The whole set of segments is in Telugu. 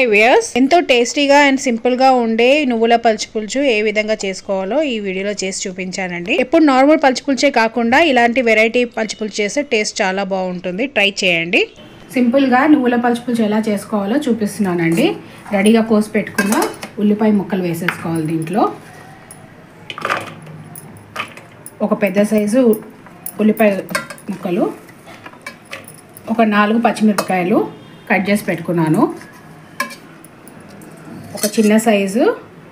హాయ్ వ్యూయర్స్, ఎంతో టేస్టీగా అండ్ సింపుల్ గా ఉండే నువ్వుల పచ్చిపులుసు ఏ విధంగా చేసుకోవాలో ఈ వీడియోలో చేసి చూపించానండి. ఎప్పుడు నార్మల్ పచ్చిపులుసే కాకుండా ఇలాంటి వెరైటీ పచ్చిపులుసు చేస్తే టేస్ట్ చాలా బాగుంటుంది. ట్రై చేయండి. సింపుల్ గా నువ్వుల పచ్చిపులుసు ఎలా చేసుకోవాలో చూపిస్తున్నానండి. రెడీగా కోసి పెట్టుకున్న ఉల్లిపాయ ముక్కలు వేసేసుకోవాలి. దీంట్లో ఒక పెద్ద సైజు ఉల్లిపాయ ముక్కలు, ఒక 4 పచ్చిమిరపకాయలు కట్ చేసి పెట్టుకున్నాను. ఒక చిన్న సైజు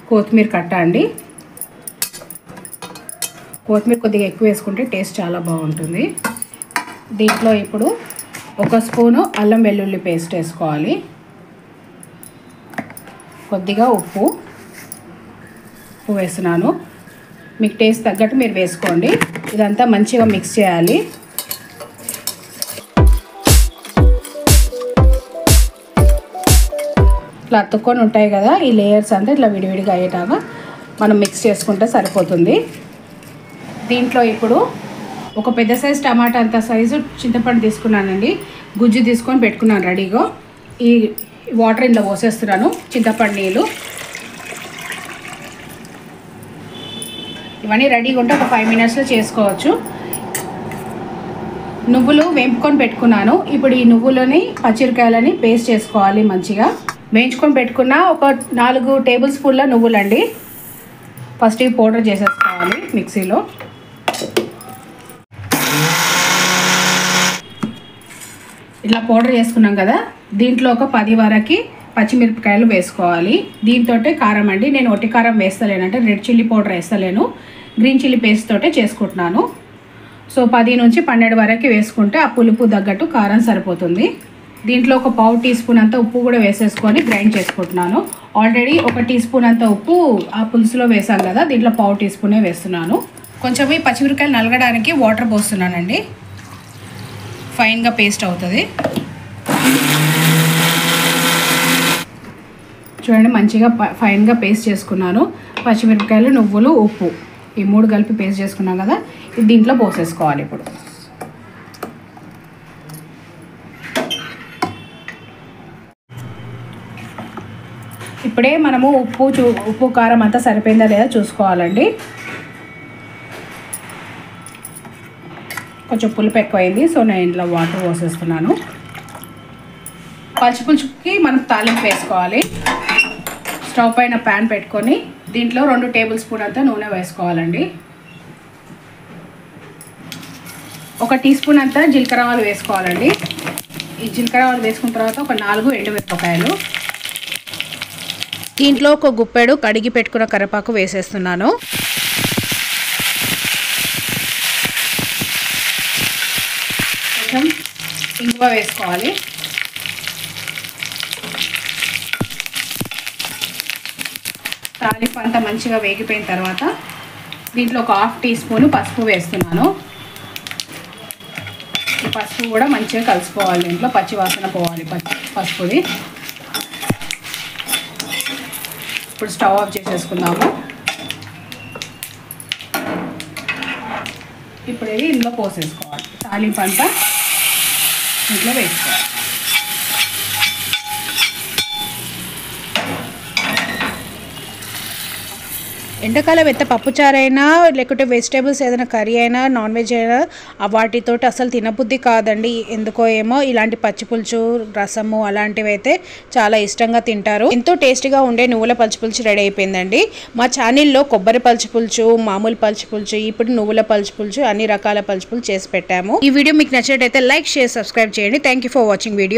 కొత్తిమీర కట్ట అండి. కొత్తిమీర కొద్దిగా ఎక్కువ వేసుకుంటే టేస్ట్ చాలా బాగుంటుంది. దీంట్లో ఇప్పుడు 1 స్పూను అల్లం వెల్లుల్లి పేస్ట్ వేసుకోవాలి. కొద్దిగా ఉప్పు వేస్తున్నాను. మీకు టేస్ట్ తగ్గట్టు మీరు వేసుకోండి. ఇదంతా మంచిగా మిక్స్ చేయాలి. ఇట్లా అతుక్కొని ఉంటాయి కదా, ఈ లేయర్స్ అంతా ఇట్లా విడివిడిగా అయ్యేటాగా మనం మిక్స్ చేసుకుంటే సరిపోతుంది. దీంట్లో ఇప్పుడు ఒక పెద్ద సైజు టమాటా అంత సైజు చింతపండు తీసుకున్నానండి. గుజ్జు తీసుకొని పెట్టుకున్నాను రెడీగా. ఈ వాటర్ ఇంట్లో పోసేస్తున్నాను, చింతపండు నీళ్ళు. ఇవన్నీ రెడీగా ఉంటే ఒక 5 మినిట్స్లో చేసుకోవచ్చు. నువ్వులు వేపుకొని పెట్టుకున్నాను. ఇప్పుడు ఈ నువ్వులని పచ్చిమిరకాయలని పేస్ట్ చేసుకోవాలి. మంచిగా వేయించుకొని పెట్టుకున్న ఒక 4 టేబుల్ స్పూన్ల నువ్వులండి. ఫస్ట్ ఇవి పౌడర్ చేసేసుకోవాలి మిక్సీలో. ఇట్లా పౌడర్ చేసుకున్నాం కదా, దీంట్లో ఒక 10 వరకు పచ్చిమిరపకాయలు వేసుకోవాలి. దీంతో కారం అండి. నేను ఒట్టి కారం వేస్తలేనంటే రెడ్ చిల్లీ పౌడర్ వేస్తలేను, గ్రీన్ చిల్లీ పేస్ట్ తోటే చేసుకుంటున్నాను. సో 10 నుంచి 12 వరకు వేసుకుంటే ఆ పులుపు తగ్గట్టు కారం సరిపోతుంది. దీంట్లో ఒక 1/4 టీ స్పూన్ అంత ఉప్పు కూడా వేసేసుకొని గ్రైండ్ చేసుకుంటున్నాను. ఆల్రెడీ 1 టీ స్పూన్ అంత ఉప్పు ఆ పులుసులో వేసాను కదా, దీంట్లో 1/4 టీ స్పూనే వేస్తున్నాను. కొంచెం ఈ పచ్చిమిరకాయలు నలగడానికి వాటర్ పోస్తున్నానండి. ఫైన్గా పేస్ట్ అవుతుంది. చూడండి, మంచిగా ఫైన్గా పేస్ట్ చేసుకున్నాను. పచ్చిమిరపకాయలు, నువ్వులు, ఉప్పు ఈ 3 కలిపి పేస్ట్ చేసుకున్నాం కదా, ఇది దీంట్లో పోసేసుకోవాలి. ఇప్పుడు ఇప్పుడే మనము ఉప్పు కారం అంతా సరిపోయిందా లేదా చూసుకోవాలండి. కొంచెం పులుపు ఎక్కువైంది, సో నేను ఇంట్లో వాటర్ పోసేస్తున్నాను. పచ్చిపులుసుకి మనం తాలింపు వేసుకోవాలి. స్టవ్ పైన ప్యాన్ పెట్టుకొని దీంట్లో 2 టేబుల్ స్పూన్ అంతా నూనె వేసుకోవాలండి. 1 టీ స్పూన్ అంతా జీలకర్ర ఆవాలు వేసుకోవాలండి. ఈ జీలకర్ర ఆవాలు వేసుకున్న తర్వాత ఒక 4 ఎండుమిరపకాయలు, దీంట్లో ఒక గుప్పెడు కడిగి పెట్టుకున్న కరివేపాకు వేసేస్తున్నాను. కొంచెం ఇంగువ వేసుకోవాలి. తాలింపు అంతా మంచిగా వేగిపోయిన తర్వాత దీంట్లో ఒక 1/2 టీ స్పూన్ పసుపు వేస్తున్నాను. ఈ పసుపు కూడా మంచిగా కలుసుకోవాలి. దీంట్లో పచ్చి వాసన పోవాలి పసుపుది. ఇప్పుడు స్టవ్ ఆఫ్ చేసేసుకుందాము. ఇప్పుడు ఇది ఇందులో పోసేసుకోవాలి. తాలింపు అంతా ఇంట్లో వేసుకోవాలి. ఎండాకాలం ఎంత పప్పుచారైనా లేకుంటే వెజిటేబుల్స్ ఏదైనా కర్రీ అయినా నాన్ వెజ్ అయినా వాటితోటి అసలు తినబుద్ధి కాదండి. ఎందుకో ఏమో ఇలాంటి పచ్చిపులుసు, రసము అలాంటివి అయితే చాలా ఇష్టంగా తింటారు. ఎంతో టేస్టీగా ఉండే నువ్వుల పచ్చిపులుసు రెడీ అయిపోయిందండి. మా ఛానల్లో కొబ్బరి పచ్చిపులుసు, మామూలు పచ్చిపులుసు, ఇప్పుడు నువ్వుల పచ్చిపులుసు, అన్ని రకాల పచ్చిపులుసు చేసి పెట్టాము. ఈ వీడియో మీకు నచ్చినట్టయితే లైక్, షేర్, సబ్స్క్రైబ్ చేయండి. Thank you for watching video.